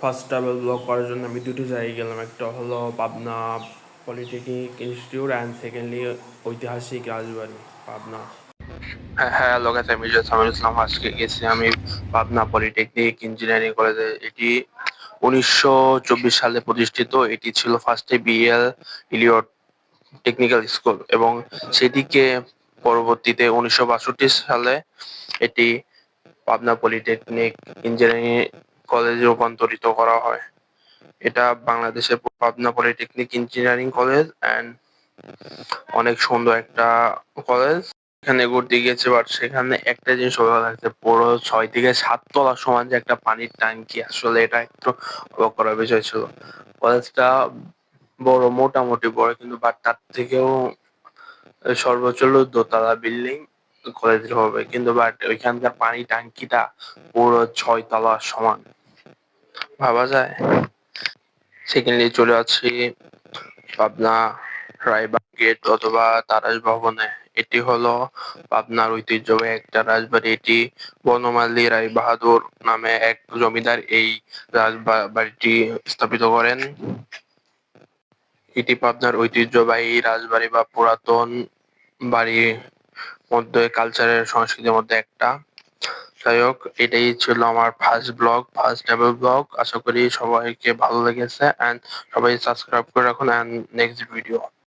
First travel blog করার জন্য আমি দুটো জায়গায় গেলাম। একটা হলো Pabna polytechnic institute and secondly ঐতিহাসিক রাজবাড়ি পাবনা। হ্যাঁ লোক আছে, আমি সামিল ইসলাম। আজকে গেছি আমি পাবনা পলিটেকনিক ইঞ্জিনিয়ারিং কলেজে। এটি 1924 সালে প্রতিষ্ঠিত। এটি ছিল ফার্স্টে বিএল ইলিয়ট টেকনিক্যাল স্কুল এবং সেটিকে পরবর্তীতে 1962 সালে এটি পাবনা পলিটেকনিক ইঞ্জিনিয়ারিং কলেজে রূপান্তরিত করা হয়। এটা বাংলাদেশের Pabna polytechnic engineering college and অনেক সুন্দর একটা কলেজ। এখানে ঘুরতে গিয়েছে, বাট সেখানে একটা জিনিস ভালো লাগছে, পুরো 6 থেকে 7 তলা সমান যে একটা পানির ট্যাঙ্কি, আসলে এটা একটু অবাক করার বিষয় ছিল। কলেজটা বড়, মোটামুটি বড়, কিন্তু বাট তার থেকেও সর্বোচ্চ হলো দোতলা বিল্ডিং কলেজের হবে, কিন্তু বাট ওইখানকার পানি ট্যাঙ্কিটা পুরো 6 তলা সমান, ভাবা যায়। সেকেন্ডলি চলে আছি পাবনা রায়বাগ গেট অথবা তারাস ভবনে। এটি হলো পাবনার ঐতিহ্যবাহী একটা রাজবাড়ি। এটি বনমালী রায় বাহাদুর নামে এক জমিদার এই রাজবাড়িটি স্থাপিত করেন। এটি পাবনার ঐতিহ্যবাহী রাজবাড়ি বা পুরাতন বাড়ির মধ্যে কালচারের সংস্কৃতির মধ্যে একটা। যাই হোক, এটাই ছিল আমার ফার্স্ট ট্রাভেল ব্লগ। আশা করি সবাইকে ভালো লেগেছে, এন্ড সবাই সাবস্ক্রাইব করে রাখুন, এন্ড নেক্সট ভিডিও।